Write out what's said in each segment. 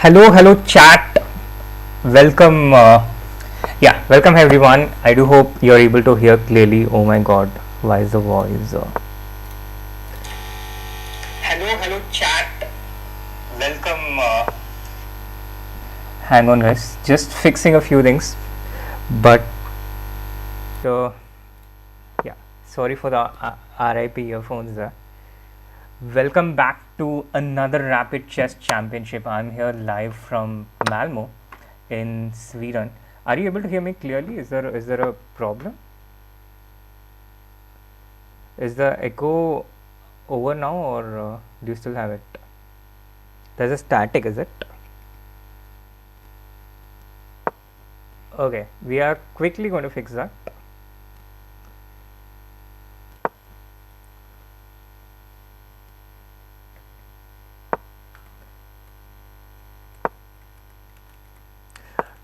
Hello, chat. Welcome. Welcome everyone. I do hope you're able to hear clearly. Oh my god, why is the voice? Hello, chat. Welcome. Hang on, guys. Just fixing a few things. But, uh, yeah, sorry for the RIP earphones there. Welcome back to another Rapid Chess Championship. I'm here live from Malmo in Sweden. Are you able to hear me clearly? Is there a problem? Is the echo over now, or do you still have it? There's a static, is it? Okay, we are quickly going to fix that.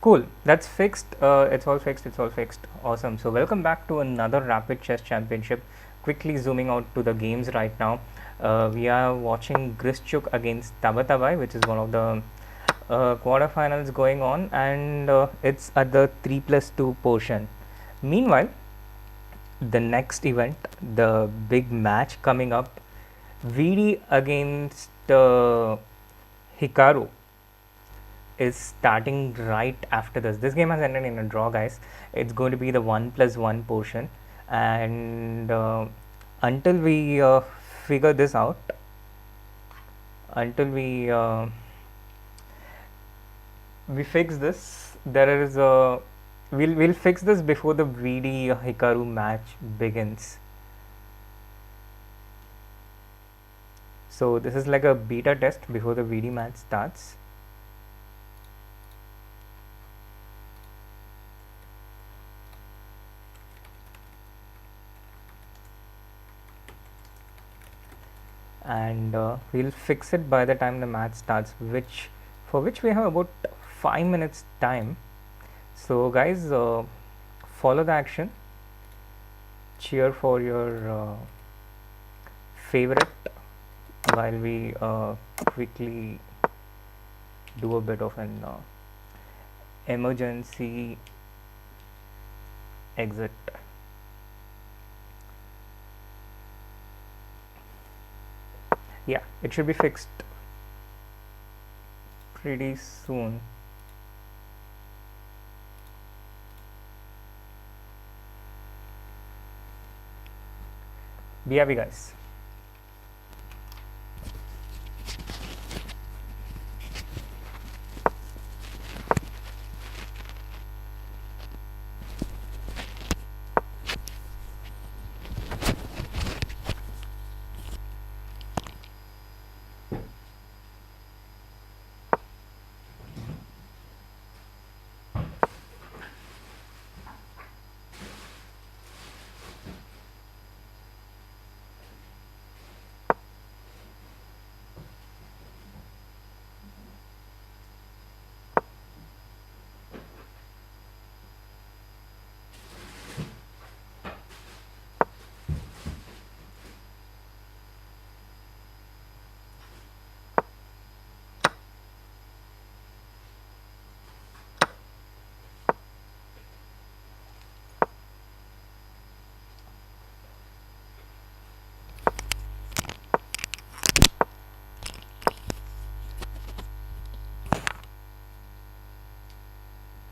Cool, that's fixed. It's all fixed. It's all fixed. Awesome. So welcome back to another Rapid Chess Championship. Quickly zooming out to the games right now. We are watching Grischuk against Tabatabai, which is one of the quarterfinals going on, and it's at the 3+2 portion. Meanwhile, the next event, the big match coming up, VD against Hikaru, is starting right after this. This game has ended in a draw, guys. It's going to be the 1+1 portion, and until we figure this out, until we fix this, there is a we'll fix this before the VD Hikaru match begins. So this is like a beta test before the VD match starts. And we'll fix it by the time the match starts, for which we have about 5 minutes time. So guys, follow the action, cheer for your favorite while we quickly do a bit of an emergency exit. Yeah, it should be fixed pretty soon. Be happy, guys.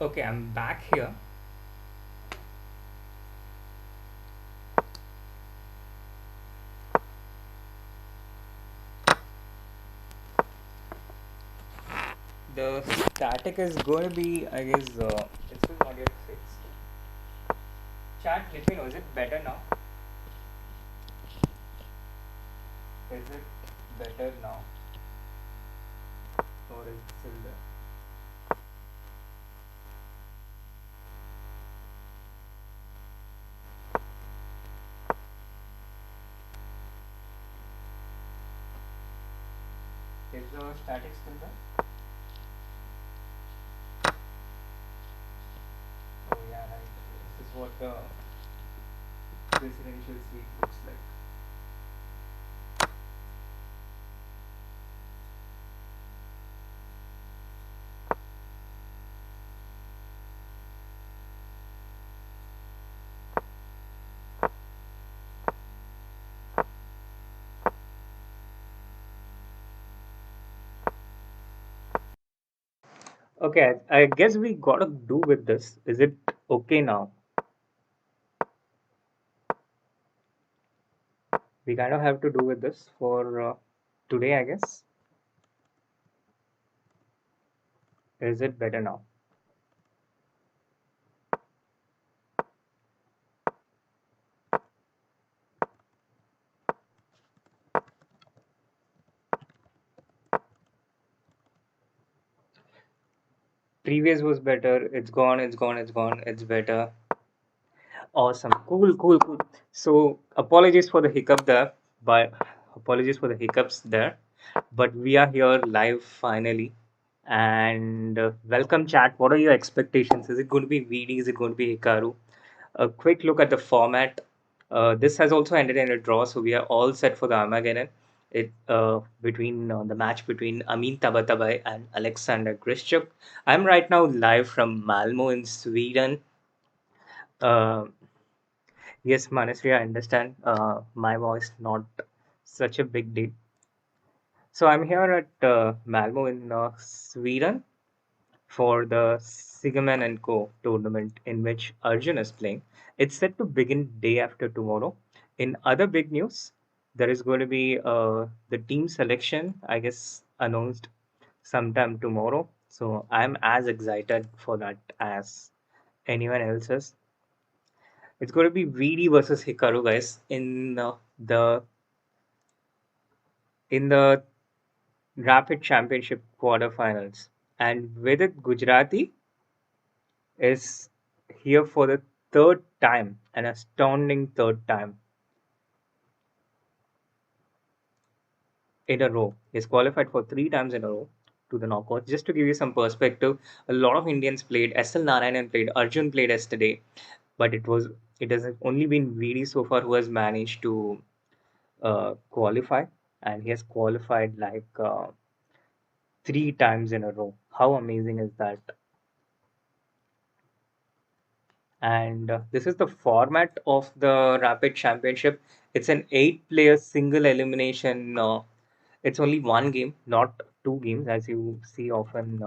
Okay, I'm back here. The static is going to be, I guess, it's still not yet fixed. Chat, let me know, is it better now? Is it better now? Or is it still there? Is the static still there? Oh yeah, right. This is what the presidential suite looks like. Okay, I guess we gotta do with this. Is it okay now? We kind of have to do with this for today, I guess. Is it better now? Previous was better. It's gone, it's gone, it's gone. It's better. Awesome. Cool, cool, cool. So apologies for the hiccup there, but apologies for the hiccups there. But we are here live finally. And welcome, chat. What are your expectations? Is it going to be VD? Is it going to be Hikaru? A quick look at the format. This has also ended in a draw, so we are all set for the Armageddon. It between the match between Amin Tabatabai and Alexander Grischuk. I'm right now live from Malmo in Sweden. Uh, yes, Manasri, I understand. My voice not such a big deal. So I'm here at Malmo in Sweden for the Sigaman and Co tournament in which Arjun is playing. It's set to begin day after tomorrow. In other big news, there is going to be the team selection, I guess, announced sometime tomorrow. So I'm as excited for that as anyone else is. It's going to be VD versus Hikaru, guys, in the Rapid Championship quarterfinals. And VIDIT Gujarati is here for the third time, an astounding third time in a row. He's qualified for three times in a row to the knockout. Just to give you some perspective, a lot of Indians played. SL Narayanan played. Arjun played yesterday, but it has only been VD so far who has managed to qualify, and he has qualified like three times in a row. How amazing is that? And this is the format of the Rapid Championship. It's an eight-player single elimination. It's only one game, not two games, as you see often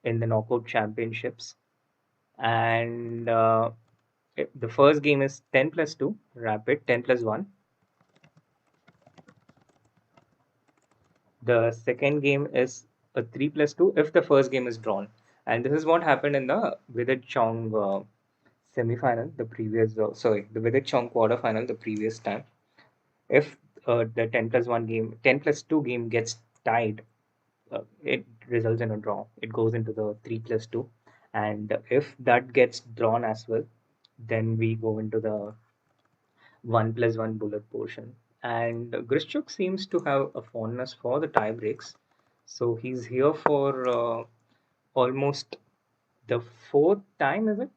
in the knockout championships. And the first game is 10 plus 2, Rapid 10 plus 1. The second game is a 3 plus 2 if the first game is drawn. And this is what happened in the Vidit Chong semi-final, the previous, the Vidit Chong quarter-final the previous time. If the 10 plus 1 game, 10 plus 2 game gets tied, it results in a draw. It goes into the 3 plus 2. And if that gets drawn as well, then we go into the 1 plus 1 bullet portion. And Grishchuk seems to have a fondness for the tie breaks. So he's here for almost the fourth time, is it?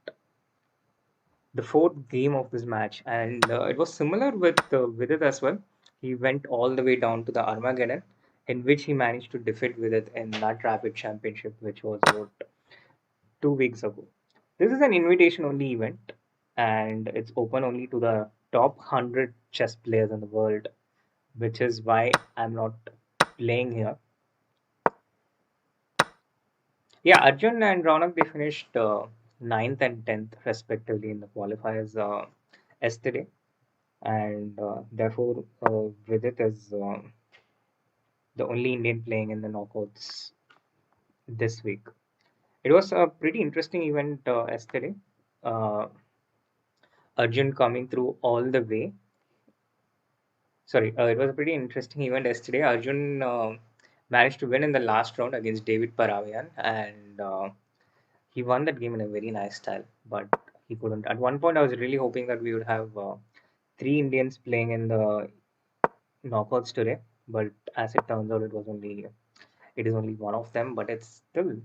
The fourth game of this match, and it was similar with it as well. He went all the way down to the Armageddon, in which he managed to defeat with it in that Rapid Championship, which was about 2 weeks ago. This is an invitation only event, and it's open only to the top 100 chess players in the world, which is why I'm not playing here. Yeah, Arjun and Ronak they finished 9th and 10th respectively in the qualifiers yesterday, and therefore Vidit is the only Indian playing in the knockouts this week. It was a pretty interesting event yesterday. Uh, Arjun coming through all the way. Sorry, it was a pretty interesting event yesterday. Arjun managed to win in the last round against David Paravian, and he won that game in a very nice style, but he couldn't. At one point, I was really hoping that we would have three Indians playing in the knockouts today, but as it turns out, it is only one of them, but it's still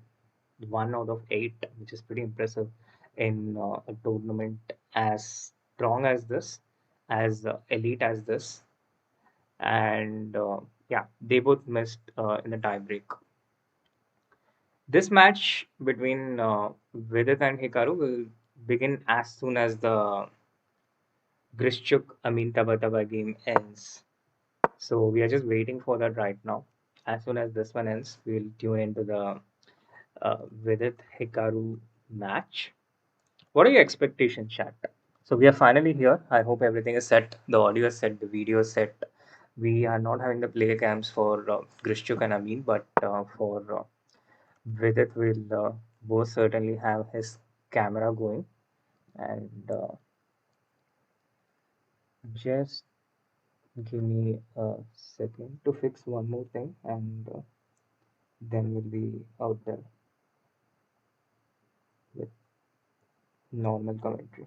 one out of eight, which is pretty impressive in a tournament as strong as this, as elite as this, and yeah, they both missed in the tiebreak. This match between Vidit and Hikaru will begin as soon as the Grishchuk Amin Tabataba game ends. So we are just waiting for that right now. As soon as this one ends, we'll tune into the VIDIT Hikaru match. What are your expectations, chat? So we are finally here. I hope everything is set. The audio is set. The video is set. We are not having the play cams for Grishchuk and Amin, but for Vidit will most certainly have his camera going. And just give me a second to fix one more thing, and then we'll be out there with normal commentary.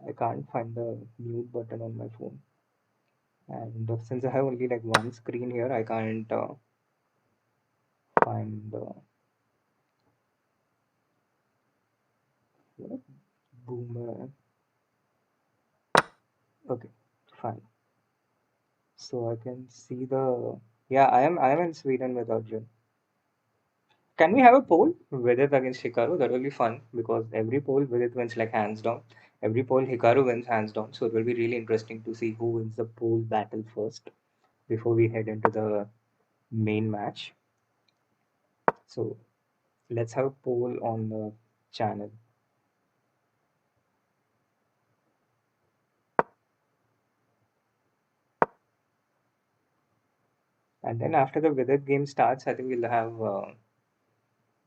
I can't find the mute button on my phone. And since I have only like one screen here, I can't find what? Boomer. Okay, fine. So I can see the, yeah, I am in Sweden with Arjun. Can we have a poll? Vidit against Hikaru? That will be fun because every poll Vidit wins like hands down. Every poll Hikaru wins hands down. So it will be really interesting to see who wins the poll battle first before we head into the main match. So let's have a poll on the channel. And then after the Vidit game starts, I think we'll have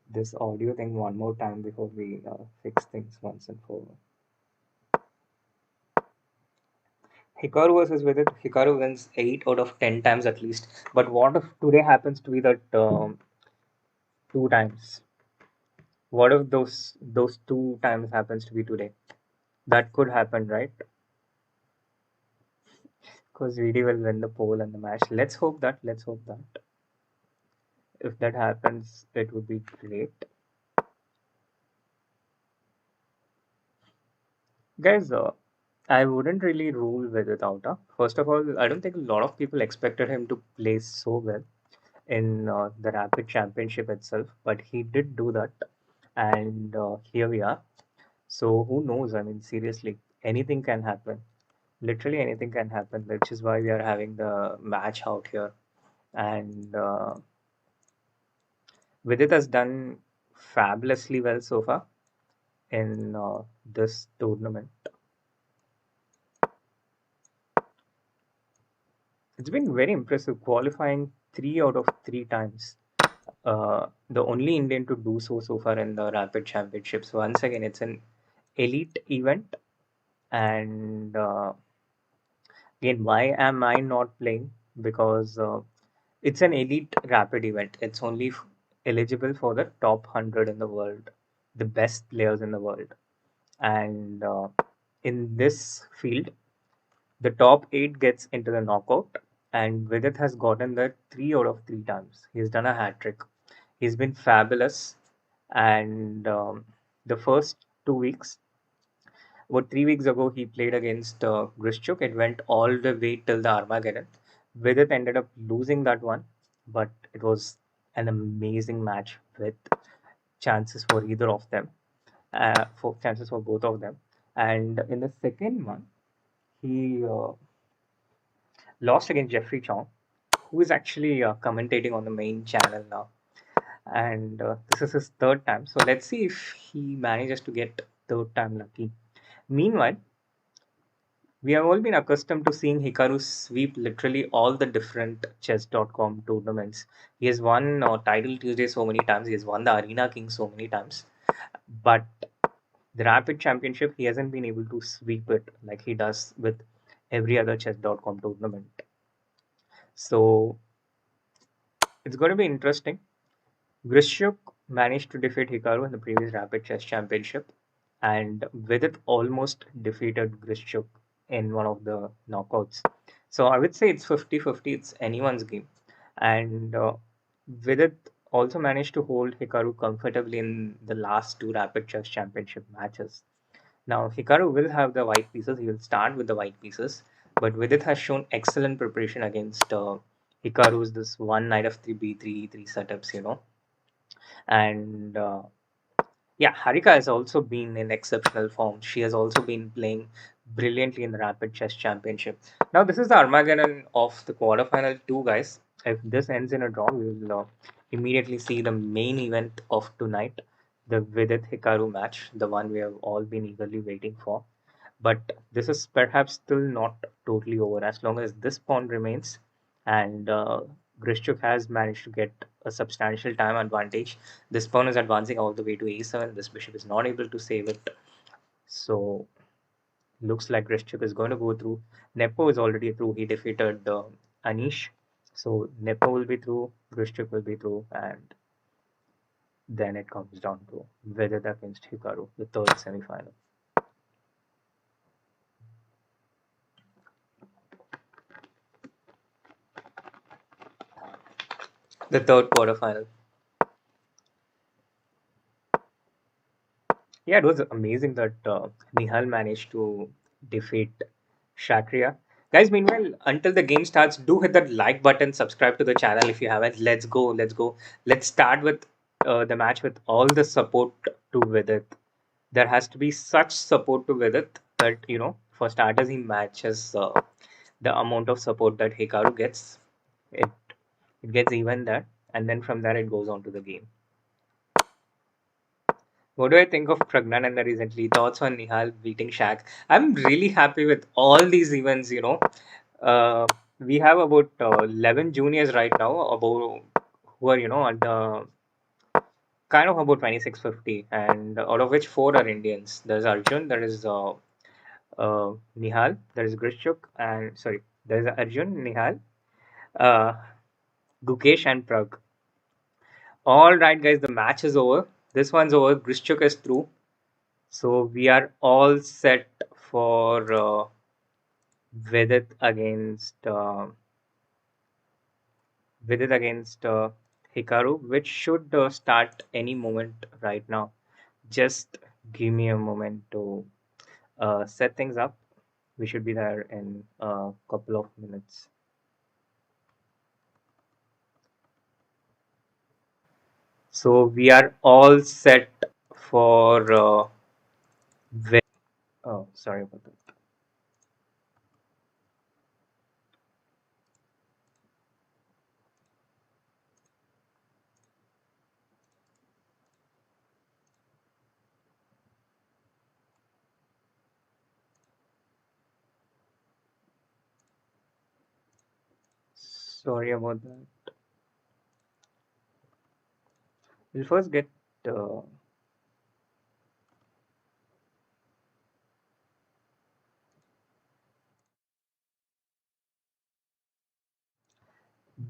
this audio thing one more time before we fix things once and for all. Hikaru versus Vidit. Hikaru wins 8 out of 10 times at least. But what if today happens to be that 2 times? What if those 2 times happens to be today? That could happen, right? Because VD will win the poll and the match. Let's hope that. Let's hope that. If that happens, it would be great. Guys, I wouldn't really rule Vidit out. First of all, I don't think a lot of people expected him to play so well in the Rapid Championship itself, but he did do that, and here we are. So who knows? I mean, seriously, anything can happen. Literally anything can happen, which is why we are having the match out here. And Vidit has done fabulously well so far in this tournament. It's been very impressive, qualifying 3 out of 3 times. The only Indian to do so far in the Rapid Championships. Once again, it's an elite event, and again, why am I not playing? Because it's an elite rapid event. It's only eligible for the top 100 in the world, the best players in the world. And in this field, the top 8 gets into the knockout. And Vidit has gotten that 3 out of 3 times. He's done a hat trick. He's been fabulous. And the first 2 weeks, about 3 weeks ago, he played against Grishchuk. It went all the way till the Armageddon. Vidit ended up losing that one, but it was an amazing match with chances for either of them, for chances for both of them. And in the second one, he lost against Jeffrey Chong, who is actually commentating on the main channel now. And this is his third time. So let's see if he manages to get third time lucky. Meanwhile, we have all been accustomed to seeing Hikaru sweep literally all the different chess.com tournaments. He has won Title Tuesday so many times, he has won the Arena King so many times, but the Rapid Championship, he hasn't been able to sweep it like he does with every other chess.com tournament. So it's going to be interesting. Grishuk managed to defeat Hikaru in the previous Rapid Chess Championship, and Vidit almost defeated Grishuk in one of the knockouts. So I would say it's 50-50, it's anyone's game. And Vidit also managed to hold Hikaru comfortably in the last 2 Rapid Chess Championship matches. Now, Hikaru will have the white pieces, he will start with the white pieces, but Vidit has shown excellent preparation against Hikaru's this one knight of 3 b3 3 setups, and yeah, Harika has also been in exceptional form. She has also been playing brilliantly in the Rapid Chess Championship. Now, this is the Armageddon of the quarterfinal two, guys. If this ends in a draw, we will immediately see the main event of tonight, the Vidit Hikaru match, the one we have all been eagerly waiting for. But this is perhaps still not totally over as long as this pawn remains and Grishchuk has managed to get a substantial time advantage. This pawn is advancing all the way to a7. This bishop is not able to save it. So looks like Grishchuk is going to go through. Nepo is already through. He defeated Anish. So Nepo will be through, Grishchuk will be through, and then it comes down to Vedit against Hikaru, the third semi-final. The third quarterfinal. Yeah, it was amazing that Nihal managed to defeat Shakriya. Guys, meanwhile, until the game starts, do hit that like button, subscribe to the channel if you haven't. Let's go, let's go. Let's start with the match with all the support to Vidit. There has to be such support to Vidit that, for starters, he matches the amount of support that Hikaru gets. It, it gets even there, and then from there, it goes on to the game. What do I think of Pragnananda recently? Thoughts on Nihal beating Shaq? I'm really happy with all these events. We have about 11 juniors right now, about who are, at the kind of about 2650, and out of which four are Indians. There's Arjun, there is Nihal, there is Grishchuk, and sorry, there's Arjun, Nihal, uh, Gukesh, and Prag. All right, guys, the match is over. This one's over. Grishchuk is through. So we are all set for Vidit against Hikaru, which should start any moment right now. Just give me a moment to set things up. We should be there in a couple of minutes. So we are all set for oh, sorry about that. Sorry about that. We'll first get uh,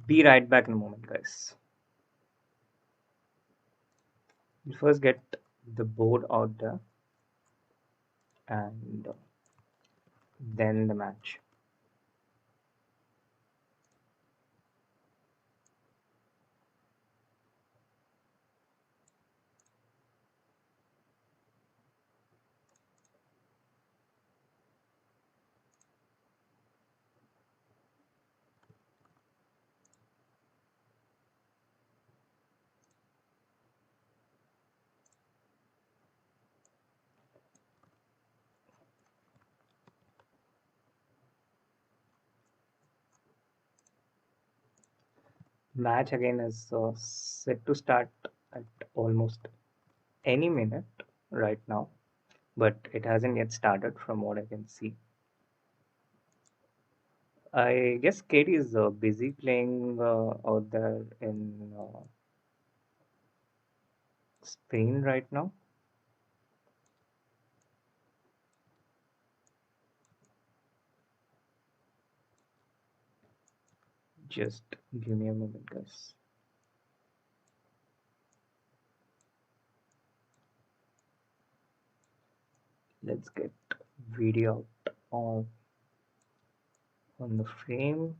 be right back in a moment, guys. We'll first get the board out there and then the match. Match again is set to start at almost any minute right now, but it hasn't yet started from what I can see. I guess Katie is busy playing out there in Spain right now. Just give me a moment, guys. Let's get video out on the frame,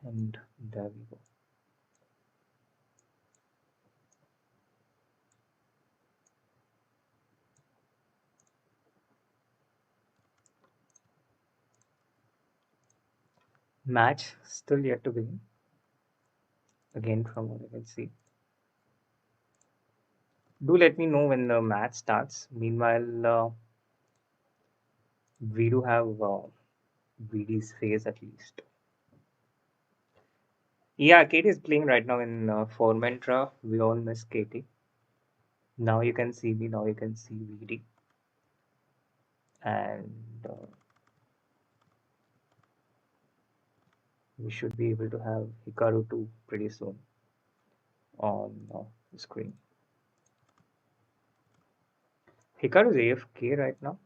and there we go. Match still yet to begin. Again, from what I can see. Do let me know when the match starts. Meanwhile, we do have VD's face at least. Yeah, Katie is playing right now in Formentra. We all miss Katie. Now you can see me. Now you can see VD, and we should be able to have Hikaru too pretty soon on the screen. Hikaru is AFK right now.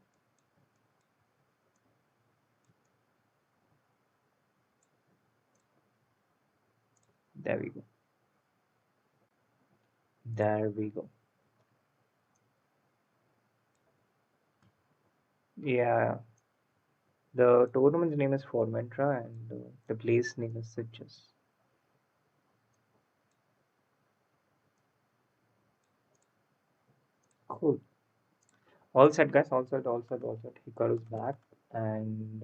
There we go. There we go. Yeah, the tournament's name is Formentra and the place name is Sitges. Cool. All set, guys. All set. All set. All set. Hikaru's back, and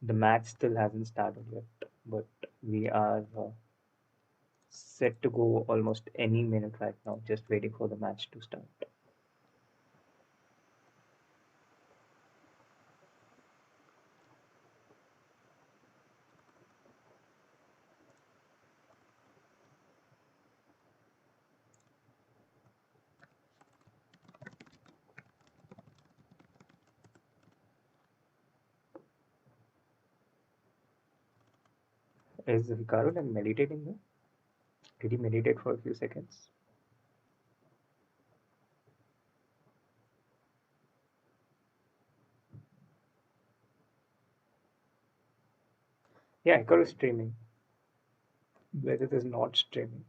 the match still hasn't started yet. But we are set to go almost any minute right now. Just waiting for the match to start. Is Hikaru like meditating now? Did he meditate for a few seconds? Yeah, Hikaru is streaming. Whether it is not streaming.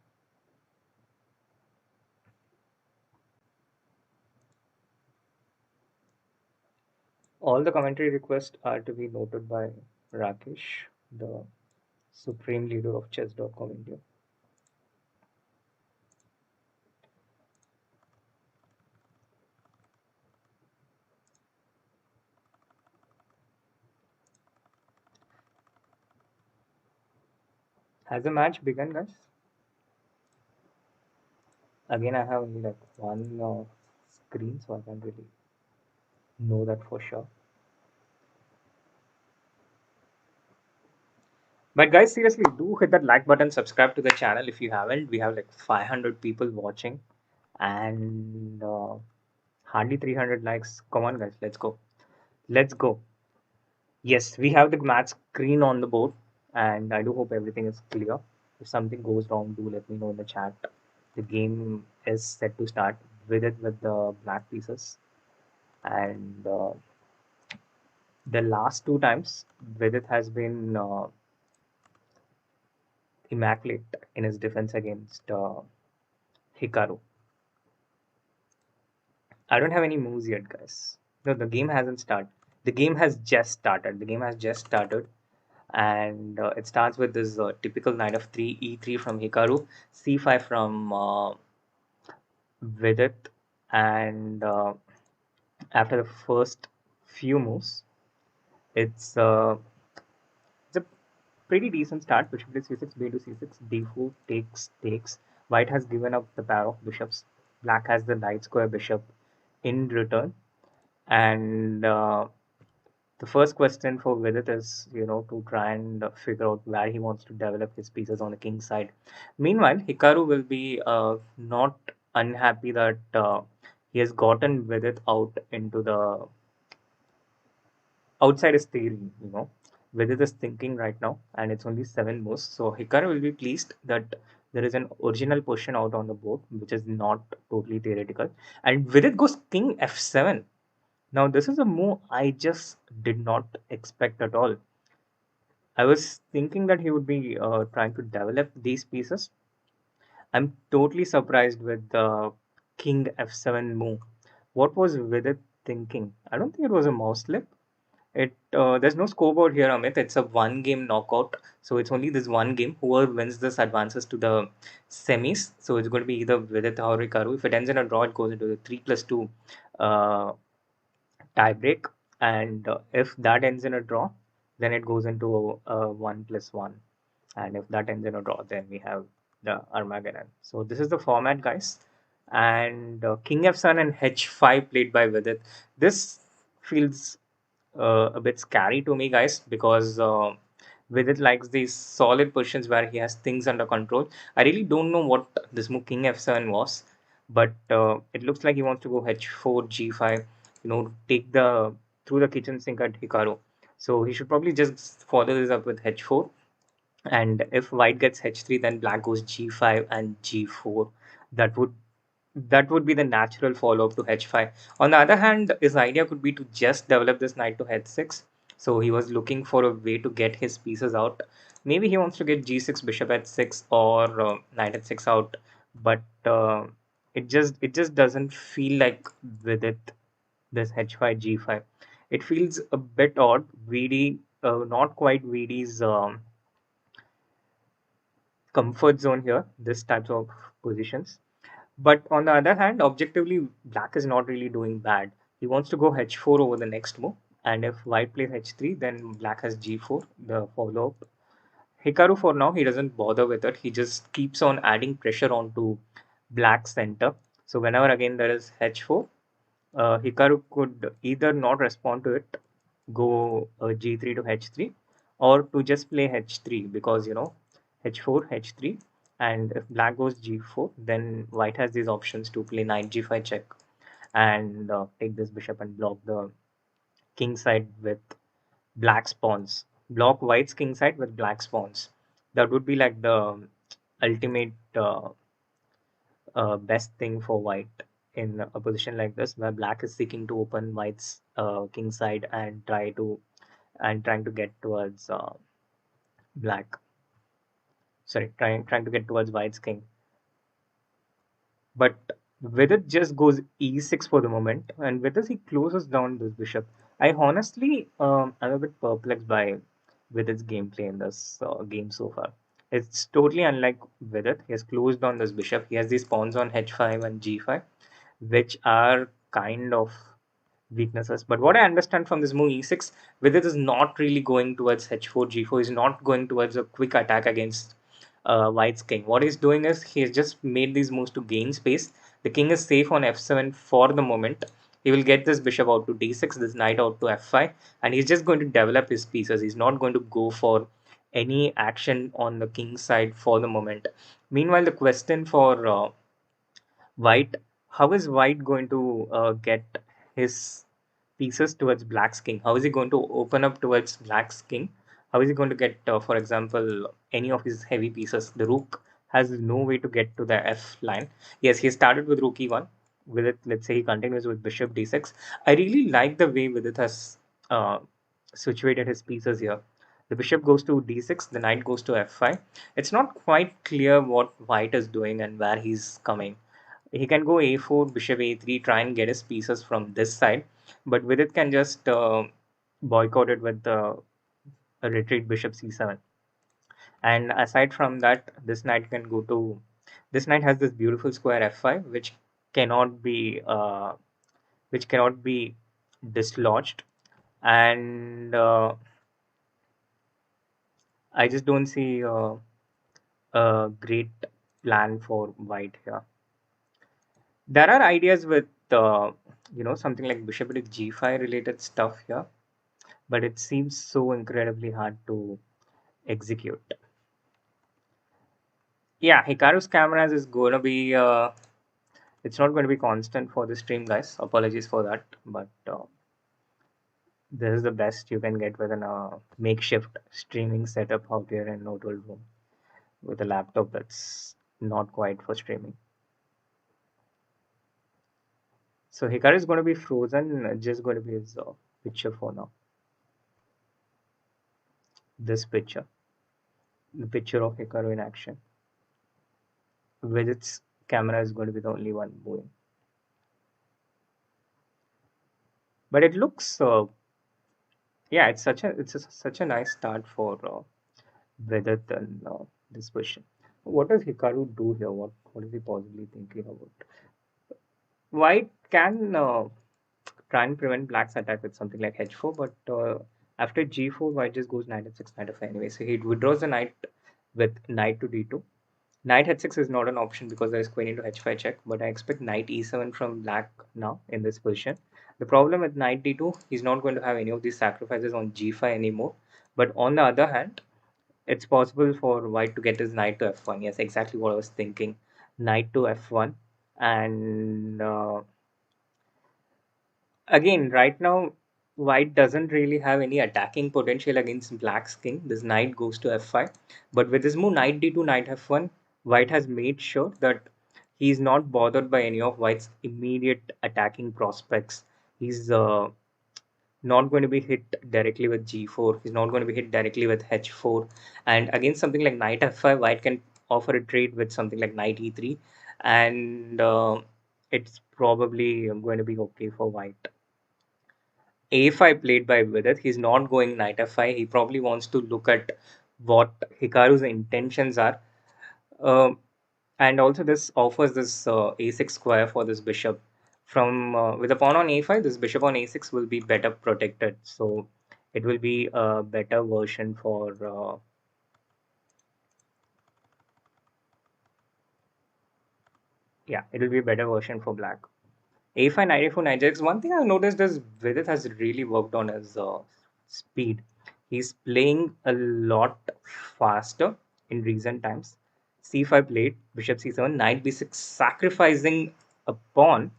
All the commentary requests are to be noted by Rakesh, the supreme leader of chess.com India. Has the match begun, guys? Again, I have only like one screen, so I can't really know that for sure. But guys, seriously, do hit that like button, subscribe to the channel if you haven't. We have like 500 people watching and hardly 300 likes. Come on, guys, let's go. Let's go. Yes, we have the match screen on the board, and I do hope everything is clear. If something goes wrong, do let me know in the chat. The game is set to start with it with the black pieces, and the last two times, Vidit has been immaculate in his defense against Hikaru. I don't have any moves yet, guys. No, the game hasn't started. The game has just started. The game has just started, and it starts with this typical knight of 3, e3 from Hikaru, c5 from Vidit, and after the first few moves, it's uh, it's a pretty decent start. Bishop takes c6, b to c6, d4 takes. White has given up the pair of bishops. Black has the light square bishop in return, and the first question for Vidit is, to try and figure out where he wants to develop his pieces on the king side. Meanwhile, Hikaru will be not unhappy that he has gotten Vidit out into the outside his theory, Vidit is thinking right now, and it's only 7 moves. So Hikaru will be pleased that there is an original position out on the board, which is not totally theoretical. And Vidit goes king f7. Now, this is a move I just did not expect at all. I was thinking that he would be trying to develop these pieces. I'm totally surprised with the King F7 move. What was with it thinking? I don't think it was a mouse slip. There's no scoreboard here, Amit. It's a one-game knockout, so it's only this one game. Whoever wins this advances to the semis. So it's going to be either Vidit or Hikaru. If it ends in a draw, it goes into the 3+2 uh, tie break, and if that ends in a draw, then it goes into 1+1, and if that ends in a draw, then we have the Armageddon. So this is the format, guys. And King F7 and H5 played by Vidit. This feels a bit scary to me, guys, because Vidit likes these solid positions where he has things under control. I really don't know what this move King F7 was, but it looks like he wants to go H4, G5, take the through the kitchen sink at Hikaru. So he should probably just follow this up with H4. And if white gets H3, then black goes G5 and G4. That would that would be the natural follow-up to H5. On the other hand, his idea could be to just develop this knight to H6. So he was looking for a way to get his pieces out. Maybe he wants to get G6, bishop H6, or knight H6 out. But it just doesn't feel like with it this H5 G5. It feels a bit odd. VD, not quite VD's comfort zone here. This types of positions. But on the other hand, objectively, black is not really doing bad. He wants to go h4 over the next move. And if white plays h3, then black has g4, the follow up. Hikaru, for now, he doesn't bother with it. He just keeps on adding pressure onto black center. So whenever again there is h4, Hikaru could either not respond to it, go g3 to h3, or to just play h3 because h4, h3, and if black goes g4, then white has these options to play knight g5 check and take this bishop and block the king side with black spawns. Block white's king side with black spawns. That would be like the ultimate best thing for white in a position like this where black is seeking to open white's king side and trying to get towards black trying to get towards white's king. But with it just goes e6 for the moment, and with this he closes down this bishop. I honestly I'm a bit perplexed by with its gameplay in this game so far. It's totally unlike with it. He has closed down this bishop. He has these pawns on h5 and g5, which are kind of weaknesses. But what I understand from this move e6, Vidit is not really going towards h4, g4. He's not going towards a quick attack against white's king. What he's doing is he's just made these moves to gain space. The king is safe on f7 for the moment. He will get this bishop out to d6, this knight out to f5, and he's just going to develop his pieces. He's not going to go for any action on the king side for the moment. Meanwhile, the question for white, how is white going to get his pieces towards black's king? How is he going to open up towards black's king? How is he going to get, for example, any of his heavy pieces? The rook has no way to get to the f line. Yes, he started with rook e1. With it, let's say he continues with bishop d6. I really like the way with it has uh, situated his pieces here. The bishop goes to d6, the knight goes to f5. It's not quite clear what white is doing and where he's coming. He can go a4, bishop a3, try and get his pieces from this side, but with it can just boycott it with the retreat bishop c7. And aside from that, this knight has this beautiful square f5, cannot be uh, which cannot be dislodged. And I just don't see a great plan for white here. There are ideas with something like bishop to g5 related stuff here, but it seems so incredibly hard to execute. Yeah, Hikaru's cameras is going to be it's not going to be constant for the stream, guys. Apologies for that, but this is the best you can get with a makeshift streaming setup out here in hotel room with a laptop that's not quite for streaming. So Hikaru is going to be frozen, just going to be his picture for now. This picture, the picture of Hikaru in action. With its camera is going to be the only one moving. But it looks, yeah, such a nice start for Vedant and this question. What does Hikaru do here? What is he possibly thinking about? White can try and prevent black's attack with something like h4, but after g4, white just goes knight f6, knight f5 anyway. So he withdraws the knight with knight to d2. Knight h6 is not an option because there is queen into h5 check, but I expect knight e7 from black now in this position. The problem with knight d2, he's not going to have any of these sacrifices on g5 anymore. But on the other hand, it's possible for white to get his knight to f1. Yes, exactly what I was thinking. Knight to f1. And again, right now, white doesn't really have any attacking potential against black's king. This knight goes to f5. But with this move, knight d2, knight f1, white has made sure that he's not bothered by any of white's immediate attacking prospects. He's not going to be hit directly with g4. He's not going to be hit directly with h4. And against something like knight f5, white can offer a trade with something like knight e3. And it's probably going to be okay for white. A5 played by Vidit. He's not going knight f5. He probably wants to look at what Hikaru's intentions are. Um and also this offers this a6 square for this bishop. From with a pawn on a5, this bishop on a6 will be better protected. So it will be a better version for yeah, it will be a better version for black. A5, knight a4, knight j6. One thing I've noticed is Vidit has really worked on his speed. He's playing a lot faster in recent times. C5 played, bishop c7, knight b6, sacrificing a pawn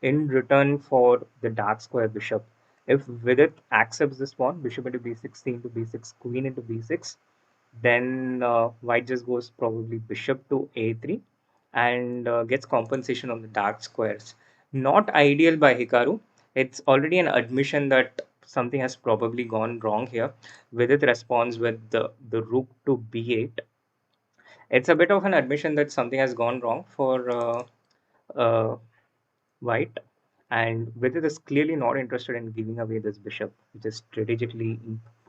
in return for the dark square bishop. If Vidit accepts this pawn, bishop into b6, c into b6, queen into b6, then white just goes probably bishop to a3 and gets compensation on the dark squares. Not ideal by Hikaru. It's already an admission that something has probably gone wrong here. Vidit responds with the rook to b8. It's a bit of an admission that something has gone wrong for uh, white, and Vidit is clearly not interested in giving away this bishop, which is strategically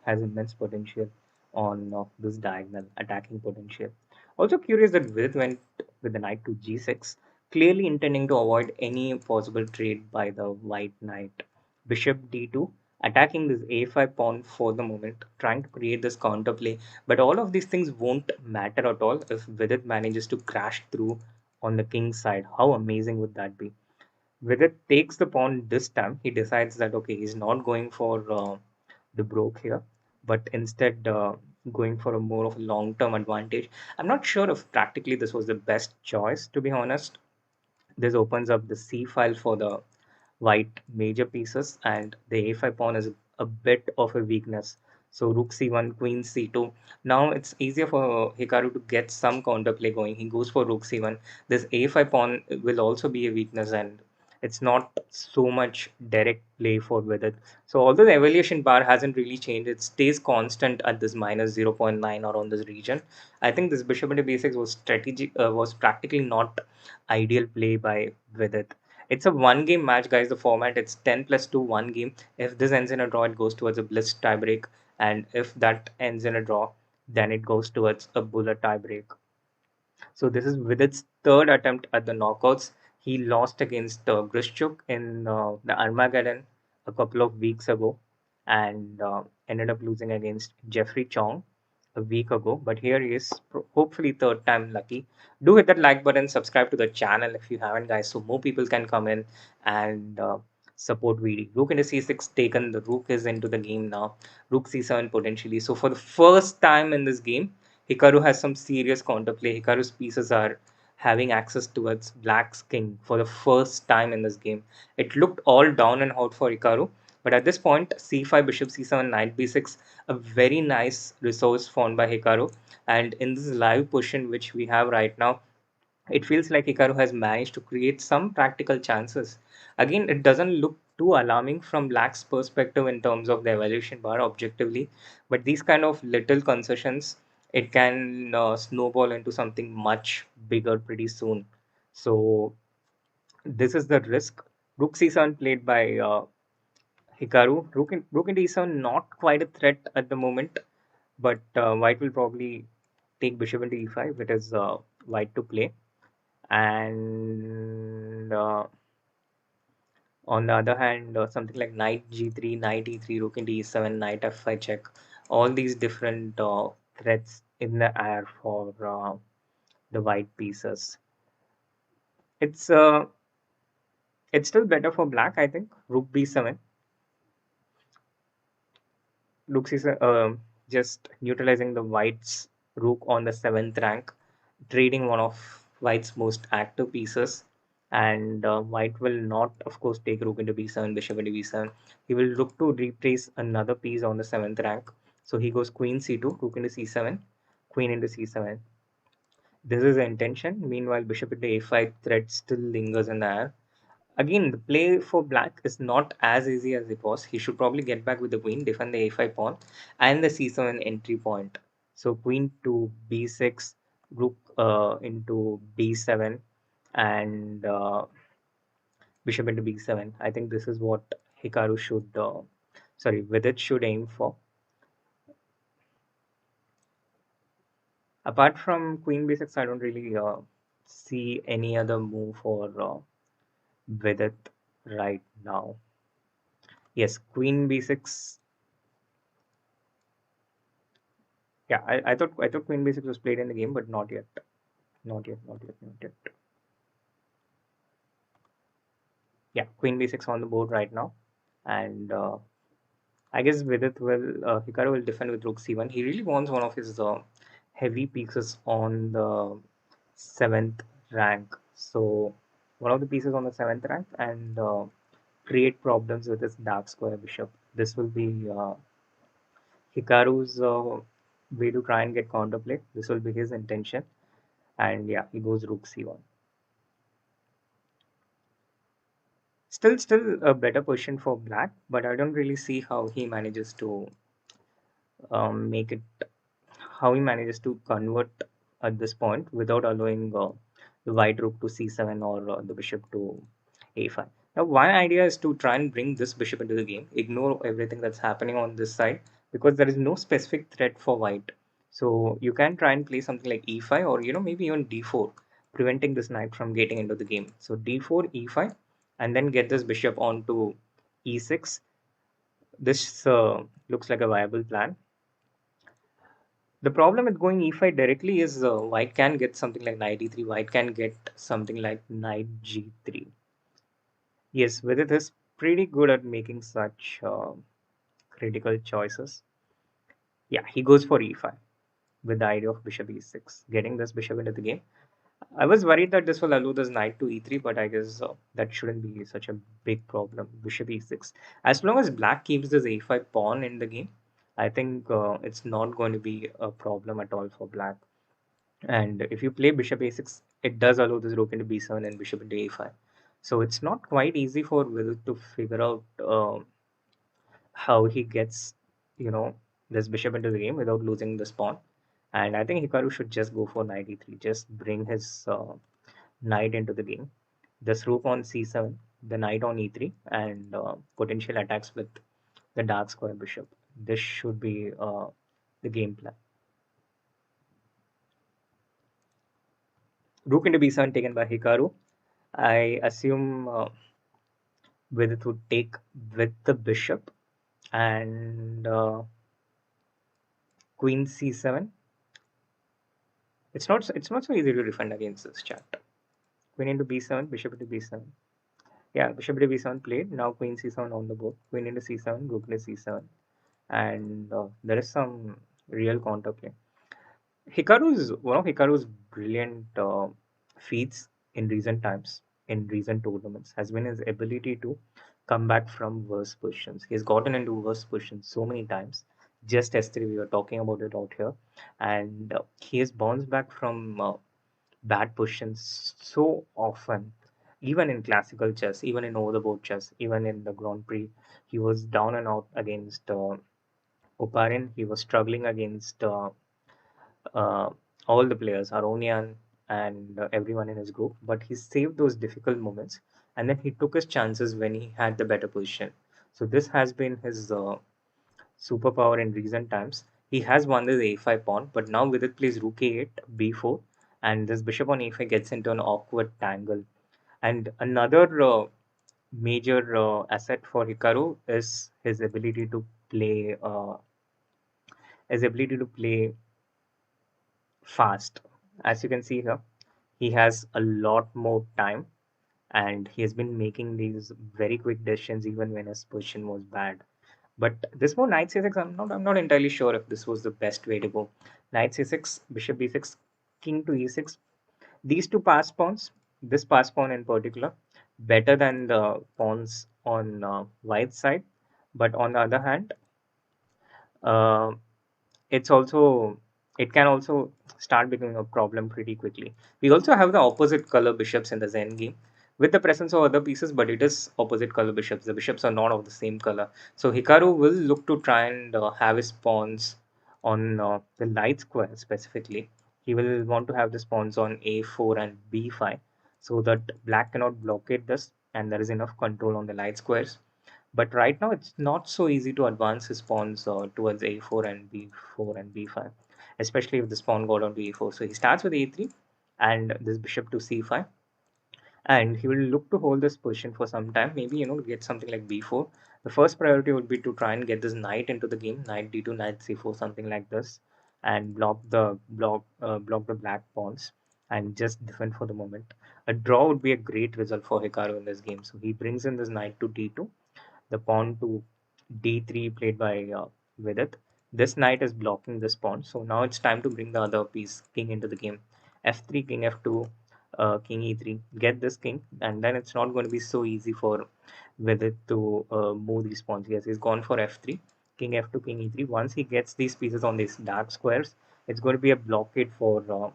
has immense potential on this diagonal attacking potential. Also curious that Vidit went with the knight to g6, clearly intending to avoid any possible trade by the white knight. Bishop d2, attacking this a5 pawn for the moment, trying to create this counterplay. But all of these things won't matter at all if Vidit manages to crash through on the king's side. How amazing would that be? Vidit takes the pawn this time. He decides that okay, he's not going for the broke here, but instead going for a more of a long-term advantage. I'm not sure if practically this was the best choice, to be honest. This opens up the c file for the white major pieces, and the a5 pawn is a bit of a weakness. So rook c1, queen c2. Now it's easier for Hikaru to get some counterplay going. He goes for rook c1. This a5 pawn will also be a weakness, and it's not so much direct play for with it. So although the evaluation bar hasn't really changed, it stays constant at this minus 0.9 or on this region. I think this bishop into b6 was was practically not ideal play by Vidit. It's a one game match, guys. The format it's 10 plus 2, one game. If this ends in a draw, it goes towards a bliss tiebreak. And if that ends in a draw, then it goes towards a bullet tiebreak. So this is Vidit's third attempt at the knockouts. He lost against Grishchuk in the Armageddon a couple of weeks ago and ended up losing against Jeffrey Chong a week ago. But here he is, hopefully third time lucky. Do hit that like button, subscribe to the channel if you haven't, guys, so more people can come in and support VD. Rook into c6 taken. The rook is into the game now. Rook c7 potentially. So for the first time in this game, Hikaru has some serious counterplay. Hikaru's pieces are having access towards Black's king for the first time in this game. It looked all down and out for Hikaru, but at this point, c5, bishop c7, knight b6, a very nice resource found by Hikaru. And in this live position which we have right now, it feels like Hikaru has managed to create some practical chances. Again, it doesn't look too alarming from Black's perspective in terms of the evaluation bar objectively, but these kind of little concessions, it can snowball into something much bigger pretty soon. So this is the risk. Rook c7 played by Hikaru. Rook into e7 not quite a threat at the moment, but white will probably take bishop into e5. It is white to play. And on the other hand, something like knight g3, knight e3, rook into e7, knight f5 check, all these different threats in the air for the white pieces. It's uh it's still better for black, I think. Rook b7. Rook c7, just neutralizing the white's rook on the seventh rank, trading one of white's most active pieces. And white will not, of course, take rook into b7, bishop into b7. He will look to replace another piece on the seventh rank. So he goes queen c2, rook into c7, queen into c7. This is the intention. Meanwhile, bishop into a5 threat still lingers in the air. Again, the play for black is not as easy as it was. He should probably get back with the queen, defend the a5 pawn, and the c7 entry point. So queen to b6, rook into b7, and bishop into b7. I think this is what Hikaru should, sorry, Vidit should aim for. Apart from queen b6, I don't really see any other move for Vidit right now. Yes, queen b6. Yeah, I thought queen b6 was played in the game, but not yet. Not yet, not yet, not yet. Yeah, queen b6 on the board right now. And I guess Vidit will, Hikaru will defend with rook c1. He really wants one of his heavy pieces on the seventh rank. So one of the pieces on the seventh rank, and create problems with his dark square bishop. This will be Hikaru's way to try and get counterplay. This will be his intention. And yeah, he goes rook c1. Still a better position for black, but I don't really see how he manages to make it, how he manages to convert at this point without allowing the white rook to c7 or the bishop to a5. Now, one idea is to try and bring this bishop into the game, ignore everything that's happening on this side because there is no specific threat for white. So you can try and play something like e5 or maybe even d4, preventing this knight from getting into the game. So d4, e5, and then get this bishop onto e6. This looks like a viable plan. The problem with going e5 directly is white can get something like knight e3, white can get something like knight g3. Yes, Vidit is pretty good at making such critical choices. Yeah, he goes for e5 with the idea of bishop e6, getting this bishop into the game. I was worried that this will allow this knight to e3, but I guess that shouldn't be such a big problem. Bishop e6. As long as black keeps this a5 pawn in the game, I think it's not going to be a problem at all for black. And if you play bishop a6, it does allow this rook into b7 and bishop into a5. So it's not quite easy for Will to figure out how he gets, you know, this bishop into the game without losing this pawn. And I think Hikaru should just go for knight e3, just bring his knight into the game. This rook on c7, the knight on e3, and potential attacks with the dark square bishop. This should be the game plan. Rook into b7 taken by Hikaru. I assume Vidit would take with the bishop and queen c7. It's not so easy to defend against this chat. Queen into b7, bishop into b7. Yeah, bishop into b7 played. Now queen c7 on the board. Queen into c7, rook into c7, and there is some real counterplay. Hikaru's one of Hikaru's brilliant feats in recent times, in recent tournaments, has been his ability to come back from worse positions. He's gotten into worse positions so many times. Just yesterday, we were talking about it out here, and he has bounced back from bad positions so often. Even in classical chess, even in over the board chess, even in the Grand Prix, he was down and out against Oparin. He was struggling against uh, all the players, Aronian and everyone in his group, but he saved those difficult moments and then he took his chances when he had the better position. So this has been his superpower in recent times. He has won this a5 pawn, but now with it plays rook a8, b4, and this bishop on a5 gets into an awkward tangle. And another major asset for Hikaru is his ability to play fast. As you can see here, he has a lot more time, and he has been making these very quick decisions even when his position was bad. But this move, knight c6, I'm not entirely sure if this was the best way to go. Knight c6, bishop b6, king to e6. These two pass pawns, this pass pawn in particular, better than the pawns on white side. But on the other hand, uh, it's also it can also start becoming a problem pretty quickly. We also have the opposite color bishops in the Zen game with the presence of other pieces, but it is opposite color bishops. The bishops are not of the same color. So Hikaru will look to try and have his pawns on the light square specifically. He will want to have the pawns on a4 and b5 so that black cannot blockade this and there is enough control on the light squares. But right now, it's not so easy to advance his pawns towards a4 and b4 and b5, especially if this pawn got onto e4. So he starts with a3 and this bishop to c5, and he will look to hold this position for some time. Maybe get something like b4. The first priority would be to try and get this knight into the game, knight d2, knight c4, something like this, and block the black pawns and just defend for the moment. A draw would be a great result for Hikaru in this game. So he brings in this knight to d2, the pawn to d3 played by Vidit. This knight is blocking this pawn, so now it's time to bring the other piece, king, into the game. f3, king f2, king e3. Get this king, and then it's not going to be so easy for Vidit to move these pawns. Yes, he's gone for f3, king f2, king e3. Once he gets these pieces on these dark squares, it's going to be a blockade for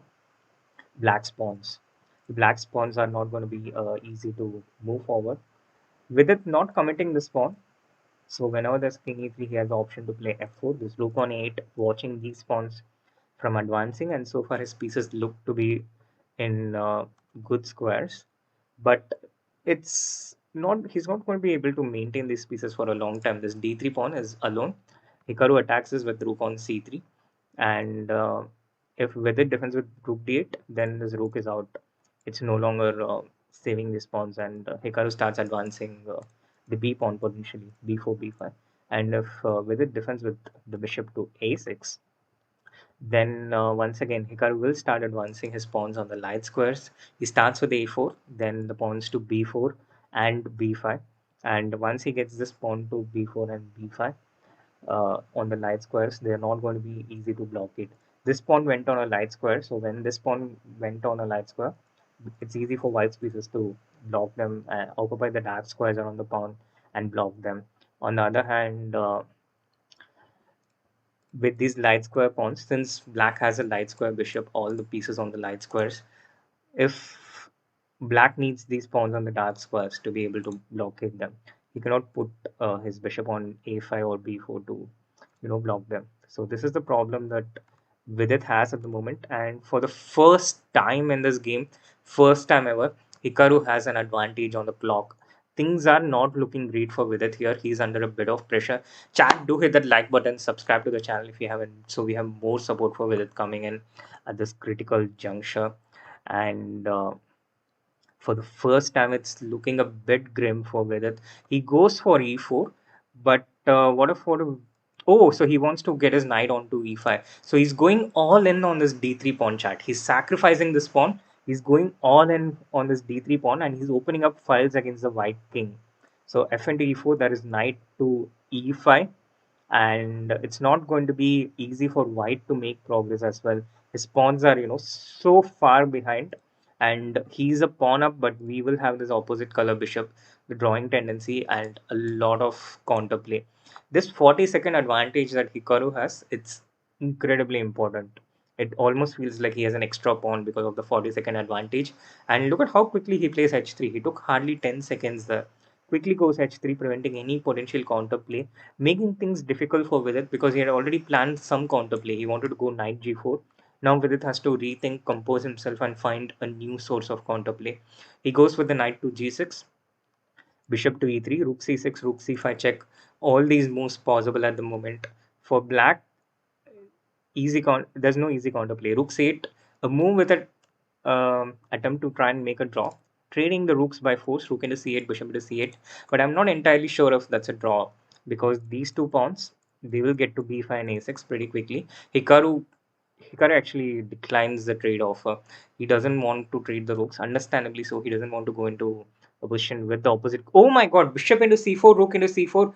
black pawns. The black pawns are not going to be easy to move forward. Vidit not committing this pawn, so whenever there's king e3, he has the option to play f4. This rook on a8, watching these pawns from advancing, and so far his pieces look to be in good squares. But it's not he's not going to be able to maintain these pieces for a long time. This d3 pawn is alone. Hikaru attacks this with rook on c3, and if with it defends with rook d8, then this rook is out. It's no longer saving these pawns, and Hikaru starts advancing the b pawn potentially, b4, b5. And if with it defends with the bishop to a6, then once again Hikaru will start advancing his pawns on the light squares. He starts with a4, then the pawns to b4 and b5. And once he gets this pawn to b4 and b5, on the light squares, they are not going to be easy to block it. This pawn went on a light square, so when this pawn went on a light square, it's easy for white pieces to block them, occupy the dark squares around the pawn and block them. On the other hand, with these light square pawns, since black has a light square bishop, all the pieces on the light squares, if black needs these pawns on the dark squares to be able to blockade them, he cannot put his bishop on a5 or b4 to block them. So this is the problem that Vidit has at the moment, and for the first time in this game, first time ever, Hikaru has an advantage on the clock. Things are not looking great for Vidit here. He's under a bit of pressure. Chat, do hit that like button, subscribe to the channel if you haven't, so we have more support for Vidit coming in at this critical juncture. And for the first time, it's looking a bit grim for Vedant. He goes for e4, but what if oh, so he wants to get his knight onto e5. So he's going all in on this d3 pawn chart. He's sacrificing this pawn. He's going all in on this d3 pawn, and he's opening up files against the white king. So f into e4, there is knight to e5, and it's not going to be easy for white to make progress as well. His pawns are so far behind, and he's a pawn up, but we will have this opposite color bishop, the drawing tendency, and a lot of counterplay. This 40-second advantage that Hikaru has, it's incredibly important. It almost feels like he has an extra pawn because of the 40-second advantage. And look at how quickly he plays h3. He took hardly 10 seconds there. Quickly goes h3, preventing any potential counterplay, making things difficult for Vidit because he had already planned some counterplay. He wanted to go knight g4. Now Vidit has to rethink, compose himself, and find a new source of counterplay. He goes with the knight to g6, bishop to e3, rook c6, rook c5 check. All these moves possible at the moment. For black, there's no easy counterplay. Rook c8, a move with a attempt to try and make a draw, trading the rooks by force, rook into c8, bishop into c8. But I'm not entirely sure if that's a draw because these two pawns, they will get to b5 and a6 pretty quickly. Hikaru Hikaru actually declines the trade offer. He doesn't want to trade the rooks, understandably so. He doesn't want to go into a position with the opposite. Oh my god, bishop into c4, rook into c4.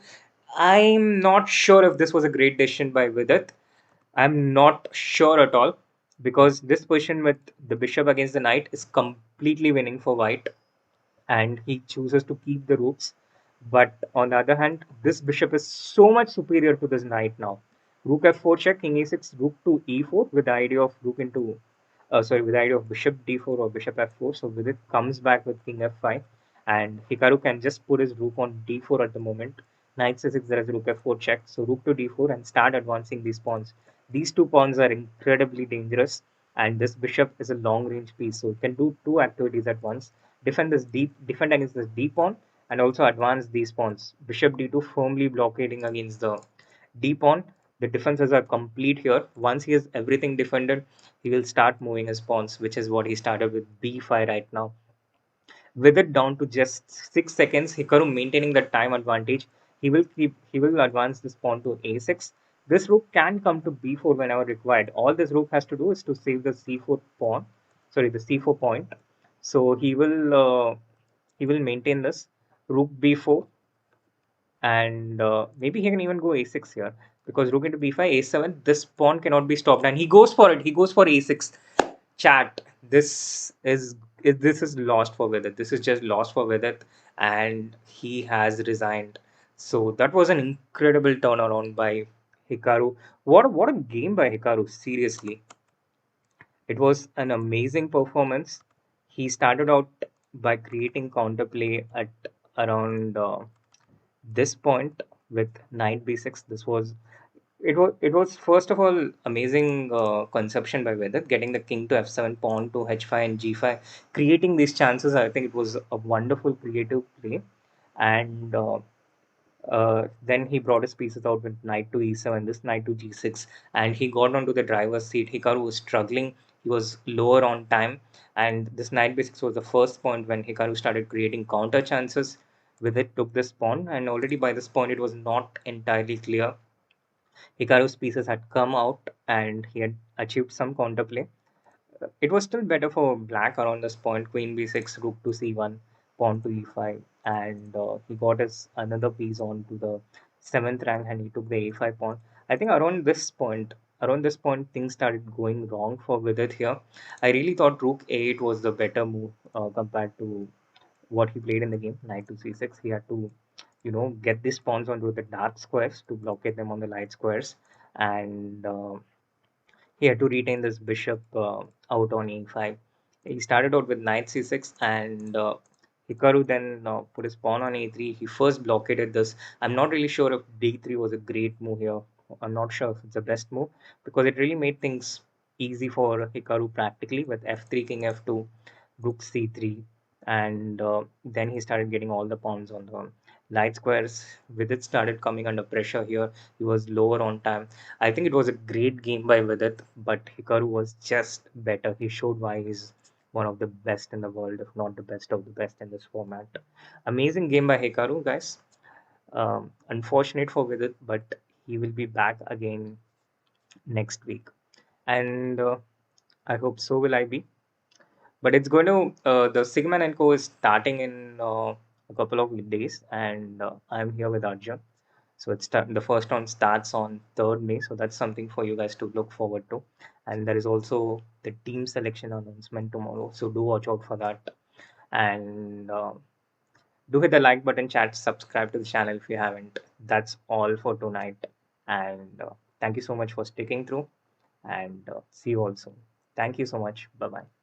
I'm not sure if this was a great decision by Vidit. I'm not sure at all because this position with the bishop against the knight is completely winning for white, and he chooses to keep the rooks. But on the other hand, this bishop is so much superior to this knight now. Rook f4 check, king e6, rook to e4 with the idea of rook into, with the idea of bishop d4 or bishop f4. So with it comes back with king f5, and Hikaru can just put his rook on d4 at the moment. Knight c6, there is rook f4 check, so rook to d4 and start advancing these pawns. These two pawns are incredibly dangerous, and this bishop is a long range piece, so it can do two activities at once: defend against this d pawn, and also advance these pawns. Bishop d2 firmly blockading against the d pawn. The defenses are complete here. Once he has everything defended, he will start moving his pawns, which is what he started with b5 right now. With it down to just 6 seconds, Hikaru maintaining the time advantage. He will advance this pawn to a6. This rook can come to b4 whenever required. All this rook has to do is to save the c4 pawn, sorry, the c4 point. So he will maintain this rook b4, and maybe he can even go a6 here because rook into b5, a7. This pawn cannot be stopped, and he goes for it. He goes for a6. Chat. This is lost for Vidit. This is just lost for Vidit, and he has resigned. So that was an incredible turnaround by Hikaru. What a game by Hikaru. Seriously, it was an amazing performance. He started out by creating counterplay at around this point with knight b6. It was first of all amazing conception by Vedant, getting the king to f7, pawn to h5 and g5, creating these chances. I think it was a wonderful creative play, and then he brought his pieces out with knight to e7, this knight to g6, and he got onto the driver's seat. Hikaru was struggling; he was lower on time, and this knight b6 was the first point when Hikaru started creating counter chances. With it, took this pawn, and already by this point, it was not entirely clear. Hikaru's pieces had come out and he had achieved some counterplay. It was still better for black around this point: queen b6, rook to c1, pawn to e5, and he got his another piece on to the seventh rank and he took the a5 pawn. I think around this point, things started going wrong for Vidit here. I really thought rook a8 was the better move compared to what he played in the game. Knight to c6. He had to, get these pawns onto the dark squares to blockade them on the light squares, and he had to retain this bishop out on e5. He started out with knight c6, and Hikaru then put his pawn on a3. He first blockaded this. I'm not really sure if d3 was a great move here. I'm not sure if it's the best move because it really made things easy for Hikaru practically with f3, king f2, rook c3, and then he started getting all the pawns on the light squares. Vidit started coming under pressure here. He was lower on time. I think it was a great game by Vidit, but Hikaru was just better. He showed why he's one of the best in the world, if not the best of the best in this format. Amazing game by Hikaru, guys. Unfortunate for Vidit, but he will be back again next week. And I hope so will I be. But it's going to, the Sigma and Co is starting in a couple of days, and I'm here with Arjun. So the first round starts on 3rd May. So that's something for you guys to look forward to. And there is also the team selection announcement tomorrow. So do watch out for that. And do hit the like button, chat, subscribe to the channel if you haven't. That's all for tonight. And thank you so much for sticking through. And see you all soon. Thank you so much. Bye bye.